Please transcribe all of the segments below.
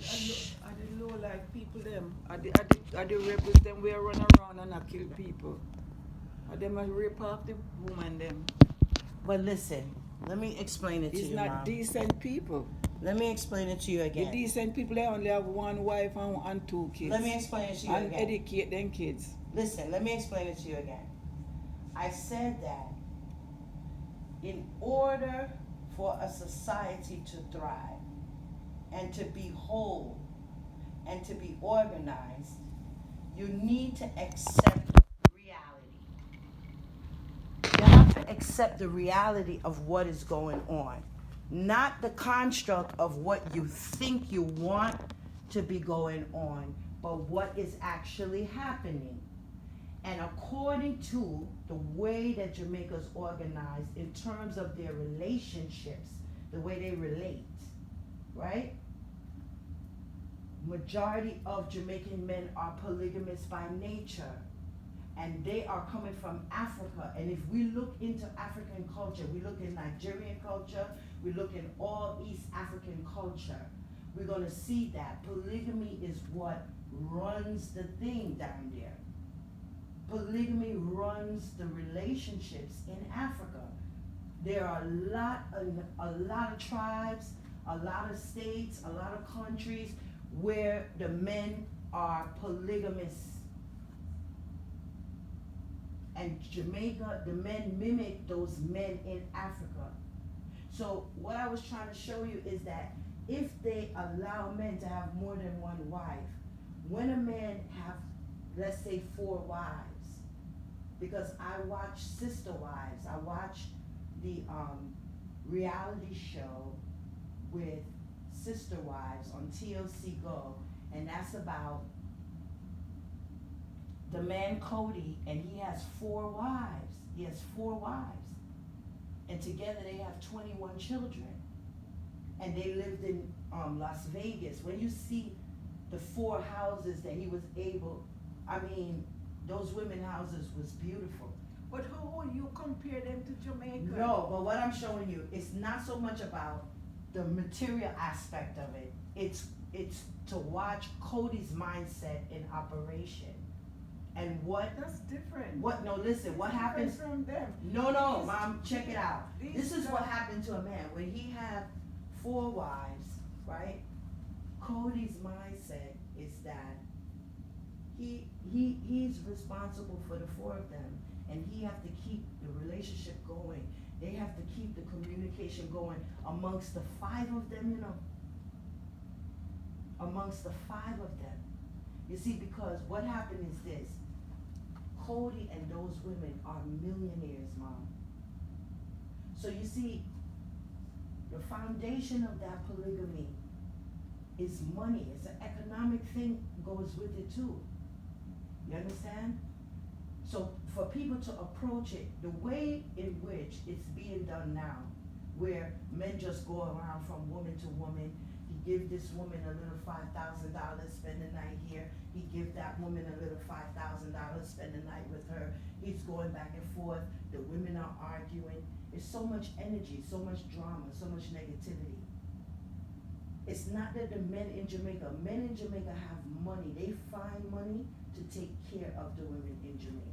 Are the low life people them? Are the rebels them where run around and a kill people? Are them a rape off the woman them? But listen, let me explain it to It's you, not Mom. decent people. Let me explain it to you The again. decent people they only have one wife and two kids. Let me explain it to you And again. educate them kids. Listen, let me explain it to you again. I said that in order for a society to thrive and to be whole and to be organized, you need to accept reality. You have to accept the reality of what is going on, not the construct of what you think you want to be going on, but what is actually happening. And according to the way that Jamaica is organized in terms of their relationships, the way they relate, right? Majority of Jamaican men are polygamous by nature, and they are coming from Africa. And if we look into African culture, we look in Nigerian culture, we look in all East African culture, we're going to see that polygamy is what runs the thing down there. Polygamy runs the relationships in Africa. There are a lot of tribes, a lot of states, a lot of countries where the men are polygamous. And Jamaica, the men mimic those men in Africa. So what I was trying to show you is that if they allow men to have more than one wife, when a man have, let's say, 4 wives, because I watch Sister Wives, I watched the reality show with Sister Wives on TLC Go, and that's about the man Cody, and he has 4 wives. He has 4 wives, and together they have 21 children, and they lived in Las Vegas. When you see the 4 houses that he was able, I mean, those women houses was beautiful. But how will you compare them to Jamaica? No, but what I'm showing you, it's not so much about the material aspect of it. It's to watch Cody's mindset in operation. And what That's different. what no listen, what Different happens from them. no, These- mom, check it out. these This is what guys- happened to a man. When he had 4 wives, right? Cody's mindset is that he's responsible for the 4 of them, and he have to keep the relationship going. They have to keep the communication going amongst the 5 of them. Amongst the 5 of them. You see, because what happened is this: Cody and those women are millionaires, mom. So you see, the foundation of that polygamy is money. It's an economic thing goes with it too. You understand? So for people to approach it the way in which it's being done now, where men just go around from woman to woman, he give this woman a little $5,000, spend the night here. He give that woman a little $5,000, spend the night with her. He's going back and forth. The women are arguing. There's so much energy, so much drama, so much negativity. It's not that the men in Jamaica have money. They find money to take care of the women in Jamaica.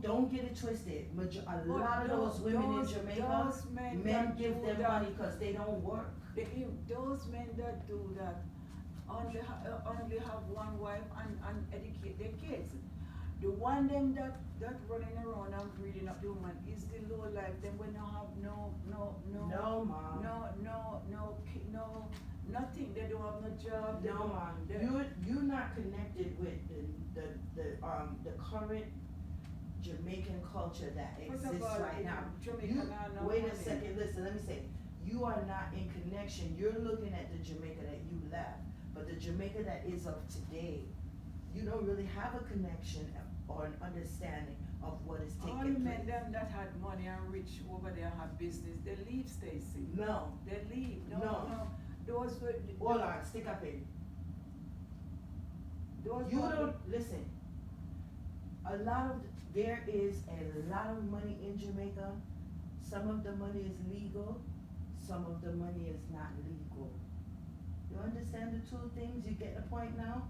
Don't get it twisted. A lot of those women in Jamaica, those men give do them that, money because they don't work. those men that do that only have one wife and educate their kids. The one them that running around and breeding up the woman is the low life. Them when they have No, mom. no nothing. They don't have no job. No, mom. You're not connected with the current Jamaican culture that exists right now. Wait a second, listen, let me say, you are not in connection. You're looking at the Jamaica that you left, but the Jamaica that is of today, you don't really have a connection or an understanding of what is taking All place. men them that had money and rich over there have business. They leave, Stacy. No. They leave. No. Those were. Hold on, stick up in. Those You were- don't listen. There is a lot of money in Jamaica. Some of the money is legal, some of the money is not legal. understand the two things? You get the point now?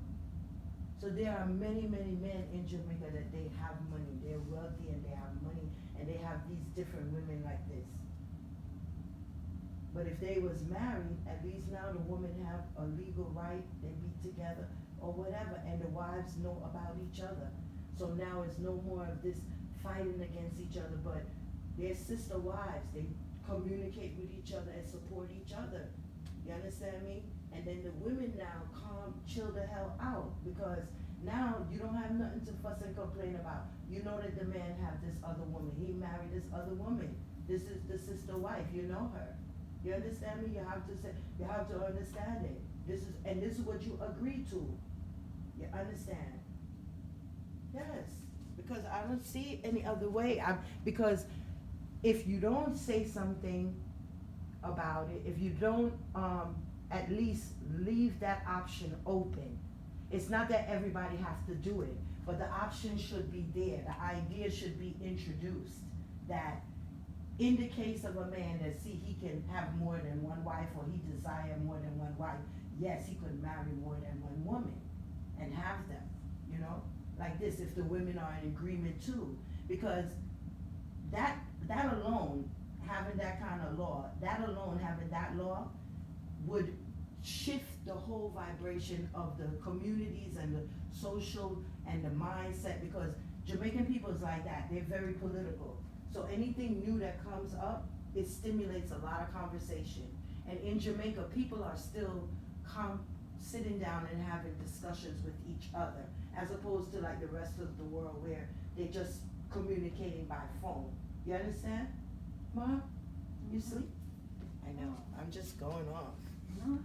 So there are many, many men in Jamaica that they have money, they're wealthy and they have money, and they have these different women like this. But if they was married, at least now the women have a legal right, they be together or whatever, and the wives know about each other. So now it's no more of this fighting against each other, but they're sister wives, they communicate with each other and support each other. You understand me? And then the women now chill the hell out, because now you don't have nothing to fuss and complain about. You know that the man have this other woman, he married this other woman. This is the sister wife, you know her. You understand me? You have to understand it. This is what you agree to. You understand? Yes, because I don't see any other way. Because if you don't say something about it, if you don't at least leave that option open, it's not that everybody has to do it, but the option should be there. The idea should be introduced that in the case of a man that he can have more than one wife, or he desire more than one wife, yes, he could marry more than one woman and have them, you know, like this, if the women are in agreement too, because that alone, having that kind of law, having that law would shift the whole vibration of the communities and the social and the mindset, because Jamaican people is like that, they're very political. So anything new that comes up, it stimulates a lot of conversation. And in Jamaica, people are still sitting down and having discussions with each other, as opposed to like the rest of the world where they're just communicating by phone. You understand? Mom, you sleep? I know, I'm just going off. No.